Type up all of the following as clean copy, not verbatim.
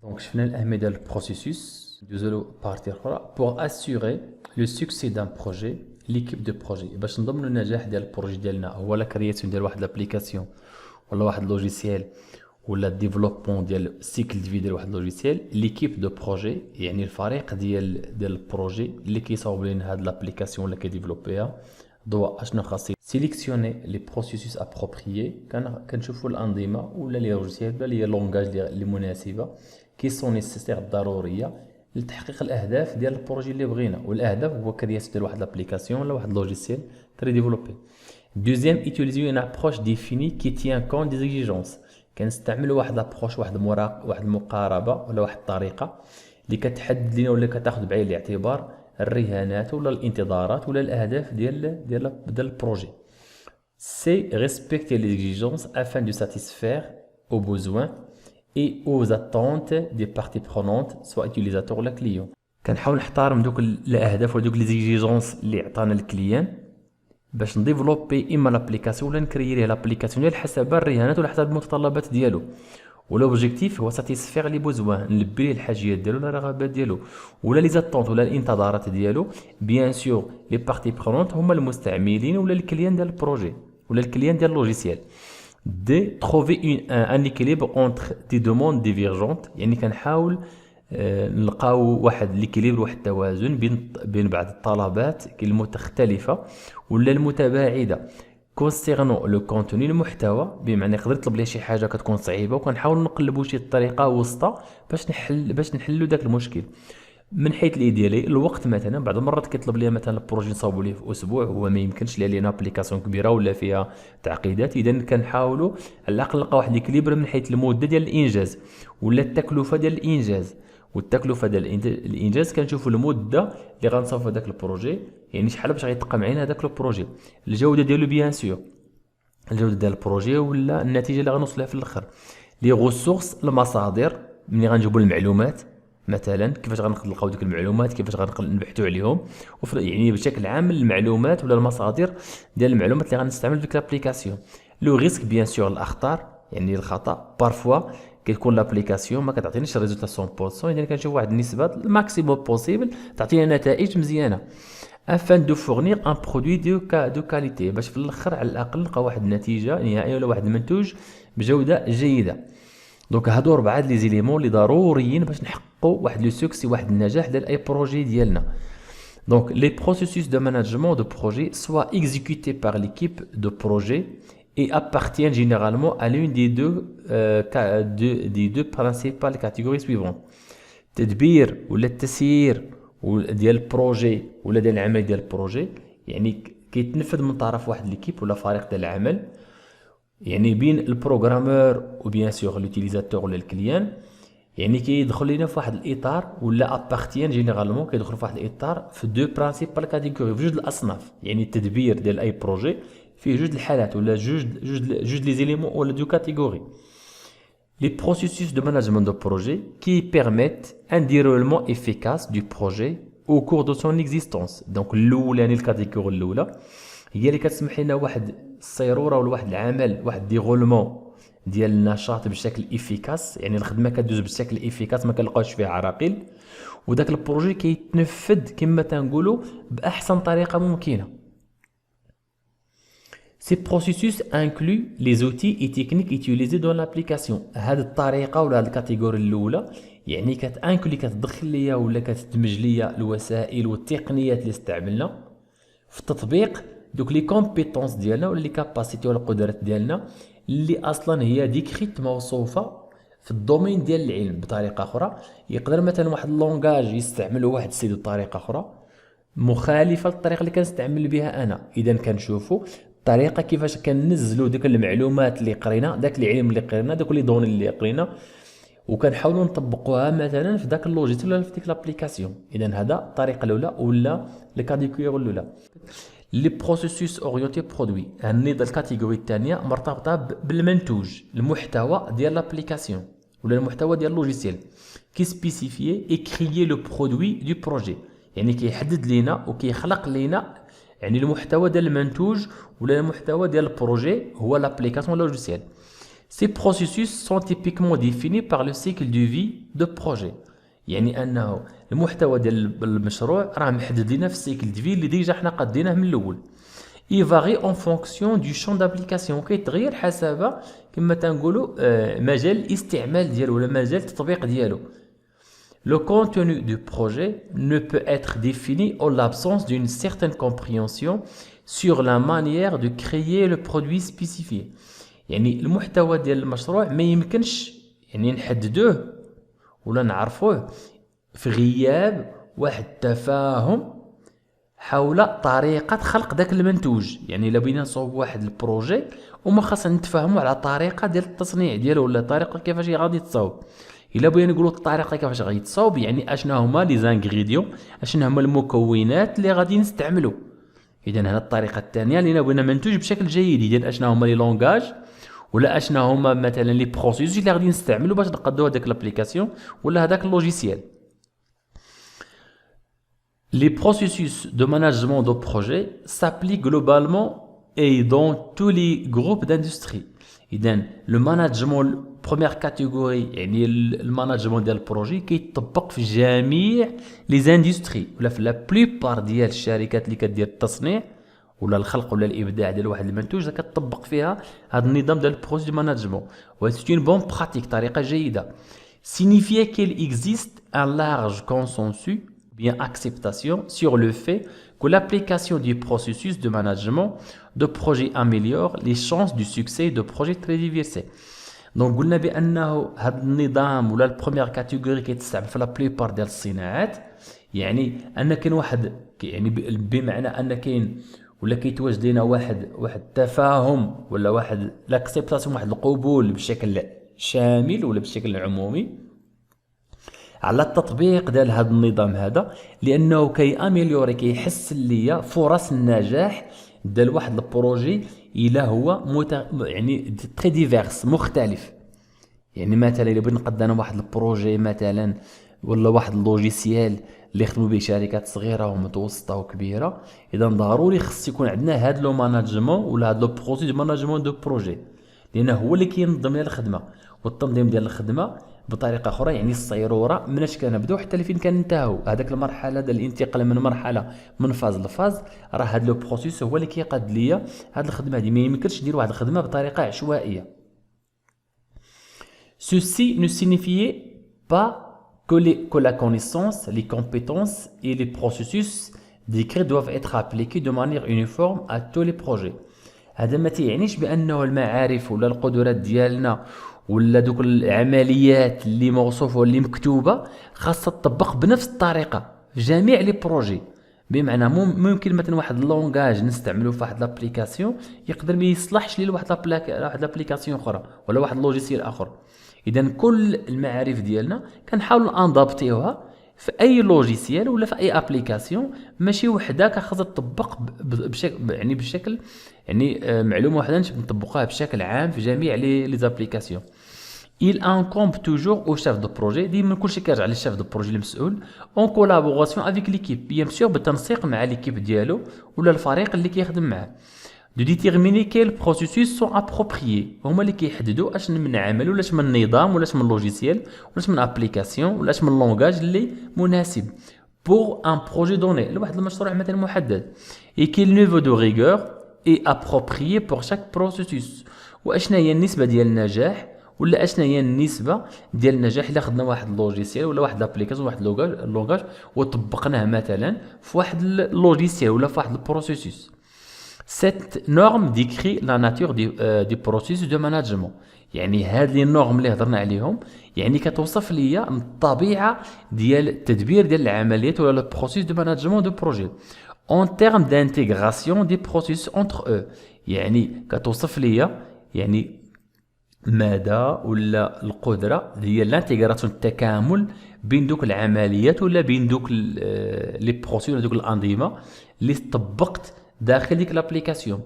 دونك شفنا الأهمية ديال البروسيسوس. ندوزو بارتي أخرى بوغ أسيغي لو سوكسي دان بروجي ليكيب دو بروجي. باش نضمنو النجاح ديال البروجي ديالنا هو لا كرياسيون ديال واحد لابليكاسيون ولا واحد لوجيسيال ولا الديفلوبمون ديال السيكل دو في ديال واحد لوجيسيال. ليكيب دو بروجي يعني الفريق ديال البروجي اللي كيصاوب لنا هاد لابليكاسيون ولا كيديفلوبيها دوا اشنو خاص سيليكسيوني لي بروسيسوس ابروبريي. كنشوفوا الانظمه ولا لي لوجيسيال ولا لي لونغاج اللي مناسبه كي سون نيسيسير ضروريه لتحقيق الاهداف ديال البروجي اللي بغينا. والاهداف هو كرياسيون ديال واحد لابليكاسيون ولا واحد لوجيسيال تري ديفلوبي. دوزيام utiliser une approche définie qui tient compte des exigences. كنستعملوا واحد لابروش واحد المقاربه ولا واحد الطريقه اللي كتحدد لنا ولا كتاخذ بعين الاعتبار الرهانات ولا الانتظارات ولا الاهداف ديال البروجي. C'est respecter les exigences afin de satisfaire aux besoins et aux attentes des parties prenantes soit utilisateurs ولا clients. كنحاول نحترم دوك الاهداف ودوك لي زيجيجونس اللي عطانا الكليان باش نديفلوبي اما لابليكاسيون ولا نكري ليه لابليكاسيون ديال حسب الرهانات ولا حسب المتطلبات ديالو. ولوبجيكتيف هو ساتيسفير لي بوزوان، نلبي ليه الحاجيات ديالو ولا الرغبات ديالو ولا لي زاتونت ولا الانتظارات ديالو. بيان سور لي بارتي برونونت هما المستعملين ولا الكليان ديال البروجي ولا الكليان ديال اللوجيسيال. دي تروفي ان ايكيليبر اونتر دي دوموند ديفيرجونت يعني كنحاول نلقاو واحد ليكيليبر واحد التوازن بين بعض الطلبات المختلفه ولا المتباعده كونسيرنو لو كونتوني المحتوى. بمعنى يقدر يطلب لي شي حاجه كتكون صعيبه وكنحاول نقلبوا شي طريقه وسطى باش نحلوا داك المشكل. من حيث الايديالي الوقت مثلا بعض المرات كيطلب لي مثلا البروجي نصاوبوا ليه في اسبوع هو ما يمكنش لينا ابليكاسيون كبيره ولا فيها تعقيدات. اذا كنحاولوا على الاقل نلقى واحد ليكليبر من حيث المده ديال الانجاز ولا التكلفه ديال الانجاز. والتكلفه ديال الانجاز كنشوفوا المده اللي غنصاوبوا داك البروجي يعني شحال باش غيتقام علينا هذاك البروجي. الجوده ديالو بيان سور الجوده ديال البروجي ولا النتيجه اللي غنوصل في الاخر. لي غوسورس المصادر ملي غنجيبوا المعلومات مثلا كيفاش غنلقاو ديك المعلومات كيفاش غنبحثوا عليهم يعني بشكل عام المعلومات ولا المصادر ديال المعلومات اللي غنستعمل في الابليكاسيون. لو ريسك بيان سور الاخطار يعني الخطا بارفوا كتكون لابليكاسيون ما كتعطينيش الريزولتا 100% اذا كنشوف واحد النسبه الماكسيموم بوسيبل تعطينا نتائج مزيانه افان دو فورنير ان برودوي دو كاليتي باش في الاخر على الاقل نلقى واحد النتيجه نهائيه ولا واحد المنتوج بجوده جيده. دونك هادو 4 لي زيليمون اللي ضروريين باش نحققوا واحد لو سوكسي واحد النجاح ديال اي بروجي ديالنا. دونك لي بروسيسوس دو ماناجمون دو بروجي سوا اكزيكوتي بار ليكيب دو بروجي et appartiennent généralement à l'une des deux principales catégories suivantes. تدبير ولا التسيير ديال البروجي ولا ديال العمل ديال البروجي يعني كيتنفذ من طرف واحد ليكيب ولا فريق ديال العمل يعني بين البروغرامور وبيان سور لوتيليزاتور ولا الكليان. يعني كيدخل لينا في واحد الاطار ولا ابارتيان جينيرالمون كيدخل في واحد الاطار في دو برانسيبال كاتيجوري في جوج الاصناف. يعني التدبير ديال اي بروجي فيه جوج الحالات ولا جوج لي زيليمون ولا دو كاتيجوري. Les processus de management de projet qui permettent un déroulement efficace du projet au cours de son existence. Donc الاولاني الكاتيجوري الاولى هي اللي كتسمح لنا واحد الصيروره ولا واحد العمل واحد ديغولمون ديال النشاط بشكل افيكاس يعني الخدمه كدوز بشكل افيكاس ما كنلقاوش فيها عراقيل وداك البروجي كيتنفذ كما تنقولوا باحسن طريقه ممكنه. Ces processus incluent les outils et techniques utilisés dans l'application. هذه الطريقه ولا هذه الكاتيجوري الاولى يعني كتانكلي كتدخل ليا ولا كتدمج ليا الوسائل والتقنيات اللي استعملنا في التطبيق دوك لي كومبيتونس ديالنا ولا لي كاباسيتي ولا القدرات ديالنا اللي اصلا هي ديكريت موصوفه في الدومين ديال العلم. بطريقه اخرى يقدر مثلا واحد اللونغاج يستعمله واحد السيد بطريقه اخرى مخالفه للطريقه اللي كنستعمل بها انا. اذا كنشوفوا الطريقه كيفاش كننزلوا ديك المعلومات اللي قرينا داك العلم اللي قرينا دوك لي دوني اللي قرينا وكنحاولوا نطبقوها مثلا في داك اللوجيسيال ولا في ديك لابليكاسيون. اذا هذا الطريقه الاولى ولا الكاتيجوري الاولى. لي بروسيسوس اورينتي برودوي النظام الكاتيجوري الثانيه مرتبطه بالمنتوج المحتوى ديال لابليكاسيون ولا المحتوى ديال اللوجيسيال كي سبيسيفيي اي كريي لو برودوي دو بروجي يعني كيحدد لينا وكيخلق لينا يعني المحتوى ديال المنتوج ولا المحتوى ديال البروجي هو لابليكاسيون لوجيسيال. Ces processus sont typiquement définis par le cycle de vie de projet. يعني انه المحتوى ديال المشروع راه محدد لنا في السيكل دو في اللي ديجا حنا قادينه من الاول. Il varie en fonction du champ d'application. كيتغير حسب كما تنقولوا مجال الاستعمال ديالو ولا مجال التطبيق ديالو. Le contenu du projet ne peut être défini en l'absence d'une certaine compréhension sur la manière de créer le produit spécifié. يعني المحتوى ديال المشروع ما يمكنش يعني نحددوه ولا نعرفوه في غياب واحد التفاهم حول طريقة خلق داك المنتوج. يعني الا بغينا نصوب واحد البروجي وما خاصنا نتفاهموا على طريقة ديال التصنيع ديالو ولا طريقة كيفاش غادي تصاوب. الا بغينا نقولوا الطريقة كيفاش غادي تصاوب يعني اشنا هما لي زانغريديون، اشنا هما المكونات اللي غادي نستعملوا. اذا هنا الطريقة الثانية اللي بغينا منتوج بشكل جيد، اذا اشنا هما لي لونغاج ولا اشنا هما مثلا لي بروسيس اللي غادي نستعملوا باش نقادوا هذاك لابليكاسيون ولا هذاك اللوجيسيال. Les processus de management de projet s'appliquent globalement et dans tous les groupes d'industrie. إذن le management première catégorie يعني المانجمون ديال البروجي كيطبق في جميع لي زاندستري ولا في لا بلوبار ديال الشركات اللي كدير التصنيع ولا الخلق ولا الابداع ديال واحد المنتوج كتطبق فيها هذا النظام ديال البروجي مانجمون. و سي اون بون براتيك، طريقه جيده. signifier qu'il existe un large consensus bien acceptation sur le fait que l'application du processus de management de projet améliore les chances du succès de projets très diversifiés. Donc قلنا بانه هذا النظام ولا البروميير كاتيجوري كيتستعمل في لا بليبار ديال الصناعات. يعني ان كاين واحد يعني بمعنى ان كاين ولا كيتواجد لنا واحد التفاهم ولا واحد لاكسبتاسيون، واحد القبول بشكل شامل ولا بشكل عمومي على التطبيق ديال هذا النظام هذا، لانه كياميليوري كيحسن ليا فرص النجاح ديال واحد البروجي الا هو يعني تري ديفيرس مختلف. يعني مثلا الا بغيت نقد انا واحد البروجي مثلا ولا واحد اللوجيسيال اللي يخدموا به شركات صغيره ومتوسطه وكبيره، اذا ضروري خص يكون عندنا هذا لو ماناجمون ولا هذا لو بروسيس ماناجمون دو بروجي، لانه هو اللي كينظم لنا الخدمه. والتنظيم ديال الخدمه بطريقه اخرى يعني الصيروره مناش كنبداو حتى لفين كننتهوا. هذاك المرحله ديال الانتقال من مرحله من فاز لفاز راه هذا لو بروسيس هو اللي كيقاد ليا هذه الخدمه هذه. ما يمكنش ندير واحد الخدمه بطريقه عشوائيه. Ceci ne signifiait pas que la connaissance, les compétences et les processus décrits doivent être appliqués de manière uniforme à tous les projets. هذا ما تيعنيش بانه المعارف ولا القدرات ديالنا ولا دوك العمليات اللي موصوفه واللي مكتوبه خاصها تطبق بنفس الطريقه في جميع لي بروجي. بمعنى ممكن مثلا واحد اللونغاج نستعملو في واحد لابليكاسيون يقدر ما يصلحش لواحد لابليكاسيون اخرى ولا واحد لوجيسيال اخر. اذا كل المعارف ديالنا كنحاولوا انضبطيوها في اي لوجيسيال ولا في اي ابليكاسيون، ماشي وحده خاصها تطبق بشكل يعني معلومه وحده نطبقوها بشكل عام في جميع لي زابليكاسيون. Il incombe toujours au chef de projet، ديما كلشي كيرجع للشيف دو بروجي المسؤول اون كولابوراسيون افيك ليكيب، بيان سور بالتنسيق مع ليكيب ديالو ولا الفريق اللي كيخدم معاه. de déterminer quels processus sont appropriés، هما اللي كيحددوا اش من عمل ولا اش من نظام ولا اش من لوجيسيال ولا اش من ابليكاسيون ولا اش من لونغاج اللي مناسب pour un projet donné لواحد المشروع مثلا محدد. et quel niveau de rigueur est approprié pour chaque processus، واشنا هي النسبه ديال النجاح ولا اشنا هي النسبه ديال النجاح الا خدنا واحد اللوجيسيال ولا واحد لابليكاسيون واحد اللونغاج وطبقناه مثلا في واحد اللوجيسيال ولا في واحد البروسيس. Cette norme décrit la nature du processus de management. يعني هاد لي نورم اللي هضرنا عليهم يعني كتوصف ليا الطبيعه ديال التدبير ديال العمليات ولا لو بروسيس دو مانجمون دو بروجي en termes d'intégration des processus entre eux. يعني كتوصف ليا يعني مدى ولا القدره ديال الانتيغراسيون التكامل بين دوك العمليات ولا بين دوك لي بروسيس ولا دوك الانظمه اللي طبقت داخل ديك لابليكاسيون.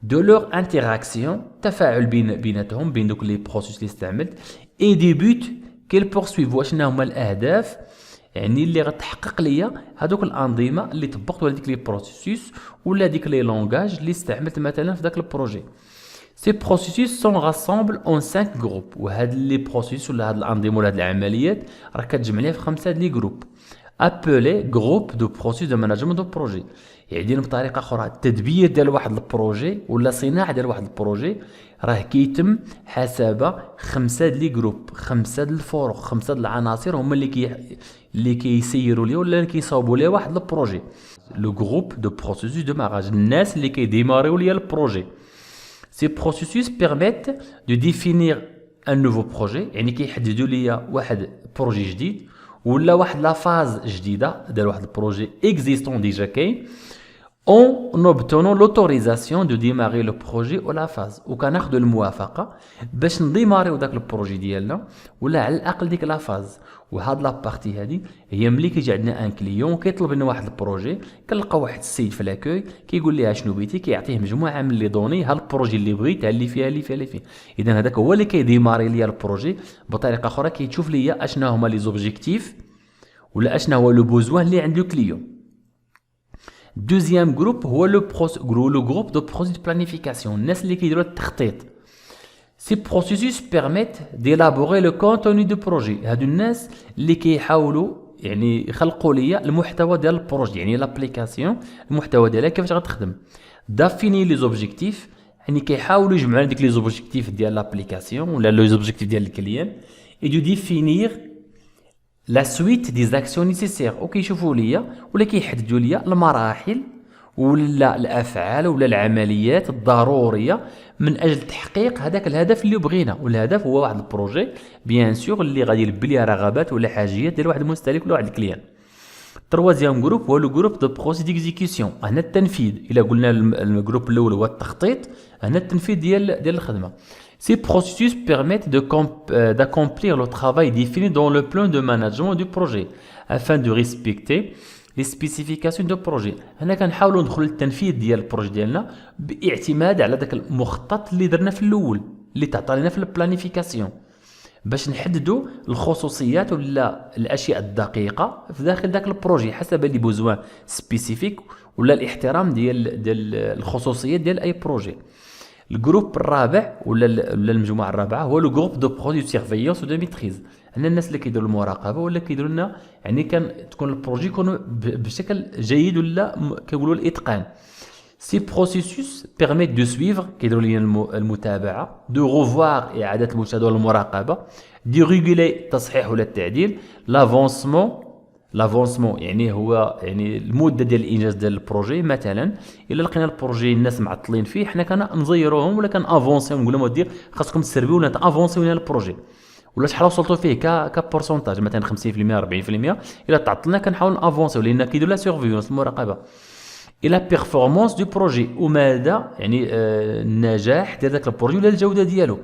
دو لور انتراكسيون تفاعل بيناتهم بين دوك لي بروسيس اللي استعملت اي دي بوت كيل بورسويفو شنو هما الاهداف يعني اللي غتحقق ليا هذوك الانظمه اللي طبقت ولا ديك لي بروسيس ولا ديك لي لونغاج اللي استعملت مثلا في داك البروجي. Ces processus sont rassemblés en 5 groupes وهاد لي processus ولا هاد الأنظمة ولا هاد العمليات راه كتجمع ليها في 5 هاد لي جروب appelé groupe de processus de management de projet. يعني بطريقة أخرى التدبير ديال واحد البروجي ولا صناعة ديال واحد البروجي راه كيتم حسب 5 د لي جروب، 5 د الفروع، 5 د العناصر هما اللي كيسيروا ليه ولا اللي كيصاوبوا ليه واحد البروجي. لو جروب دو بروسيسوس دو ماراج، الناس اللي كيديماريو ليا البروجي. Ces processus permettent de définir un nouveau projet، يعني كيحددوا ليا واحد بروجي جديد ولا واحد لا فاز جديده ديال واحد البروجي اكزيستون ديجا كاين en obtenant l'autorisation de démarrer le projet ou la phase. وكناخذوا الموافقه باش نديماريو داك البروجي ديالنا ولا على الاقل ديك لا فاز. وهاد لابارتي هادي هي ملي كيجي عندنا ان كليون كيطلب لنا واحد البروجي، كنلقاو واحد السيد في لاكوي كيقول ليها شنو بغيتي، كيعطيه مجموعه من لي دوني ها البروجي اللي بغيت ها اللي فيها اللي فيها اللي فيه. اذا هذاك هو اللي كيديماري ليا البروجي. بطريقه اخرى كيتشوف ليا اشنا هما لي زوبجيكتيف ولا اشنا هو لو بوزوان اللي عند الكليون. دوزيام جروب هو لو جروب دو بروسيس دو بلانيفيكاسيون، الناس اللي كيديروا التخطيط. سي بروسيسوس بيرميت ديلابوري لو كونتوني دو بروجي، هادو الناس اللي كيحاولوا يعني يخلقوا ليا المحتوى ديال البروجي، يعني لابليكاسيون المحتوى ديالها كيفاش غتخدم. دافيني لي زوبجيكتيف، يعني كيحاولوا يجمعوا ديك لي زوبجيكتيف ديال لابليكاسيون ولا لي زوبجيكتيف ديال الكليان، اي دو ديفينير لا سويت دي زاكسيون نيسيسير، وكيشوفوا ليا ولا كيحددوا ليا المراحل ولا الافعال ولا العمليات الضروريه من اجل تحقيق هذاك الهدف اللي بغينا. والهدف هو واحد البروجي بيان سور اللي غادي يلبي ليا رغبات ولا حاجيات ديال واحد المستهلك ولا واحد الكليان. تروازيام جروب هو لو جروب دو بروسيس ديكزيكسيون، هنا التنفيذ. الا قلنا الجروب الاول هو التخطيط، هنا التنفيذ ديال الخدمه. Ces processus permettent d'accomplir le travail défini dans le plan de management du projet afin de respecter les spécifications du projet. هنا كنحاولوا ندخلوا للتنفيذ ديال البروجي ديالنا باعتماد على داك المخطط اللي درنا في الاول اللي تعطى لنا في البلانيفيكاسيون، باش نحددوا الخصوصيات ولا الاشياء الدقيقه في داخل داك البروجي حسب لي بوزوان سبيسيفيك ولا الاحترام ديال الخصوصيات ديال اي بروجي. الجروب الرابع ولا المجموعه الرابعه هو لو جروب دو بروجي دو سيرفيونس ودو ميتريز، هنا الناس اللي كيديروا المراقبه ولا كيديروا لنا يعني كان تكون البروجي يكون بشكل جيد ولا كيقولوا الاتقان. سي بروسيسوس بيرميت دو سويفر، كيديروا لنا المتابعه، دو غوفوار اعاده المشاهده والمراقبه، دي ريغولي التصحيح ولا التعديل، لافونسمون يعني هو يعني المده ديال الانجاز ديال البروجي. مثلا الا لقينا البروجي الناس معطلين فيه حنا كنزيروهم ولا كنافونسيو نقول لهم ودير خاصكم تسربيو ولا تافونسيو لنا البروجي ولا شحال وصلتوا فيه كبورسونتاج مثلا 50% 40%. الا تعطلنا كنحاول نافونسيو لان كيديروا لا سيرفيونس المراقبه. الى بيرفورمانس دو بروجي، وماذا يعني النجاح ديال داك البروجي ولا الجوده ديالو.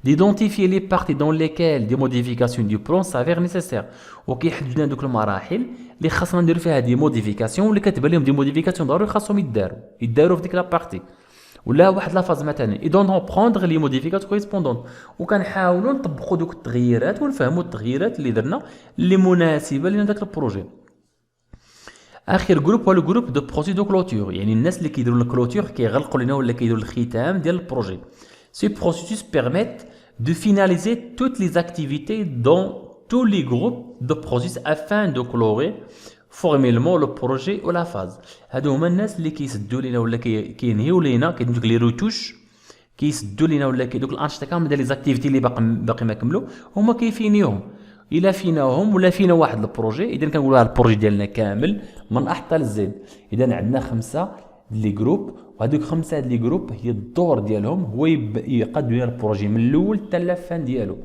d'identifier les parties dans lesquelles des modifications du plan s'avèrent nécessaires، وكيحدد لنا دوك المراحل اللي خاصنا نديرو فيها دي موديفيكاسيون اللي كتبان لهم دي موديفيكاسيون ضروري خاصهم يداروا في ديك لا بارتي ولا واحد لا فاز مثلا اي دون بروندر لي موديفيكاسيون كوريسبوندون، وكنحاولوا نطبقوا دوك التغييرات ونفهموا التغييرات اللي درنا اللي مناسبه لنا داك البروجي. اخر جروب هو الجروب دو بروسي دو كلوتور، يعني الناس اللي كيديروا الكلوتور كيغلقوا لنا ولا كيديروا الختام ديال البروجي. Ces processus permettent de finaliser toutes les activités dans tous les groupes de processus afin de clore formellement le projet ou la phase. هادو هما الناس اللي كيسدوا لينا ولا كينهيو لينا كيديروا دوك لي روتوش، كيسدوا لينا ولا دوك الانشطه كامل ديال لي زاكتيفيتي اللي باقي ما كملوا هما كيفينيوهم. الا فيناهم ولا فينا واحد البروجي اذا كنقولوا البروجي ديالنا كامل من احط للزد. اذا عندنا 5 لي جروب وهذوك 5 لي جروب هي الدور ديالهم هو يقادوا البروجي من الاول حتى لافان ديالو.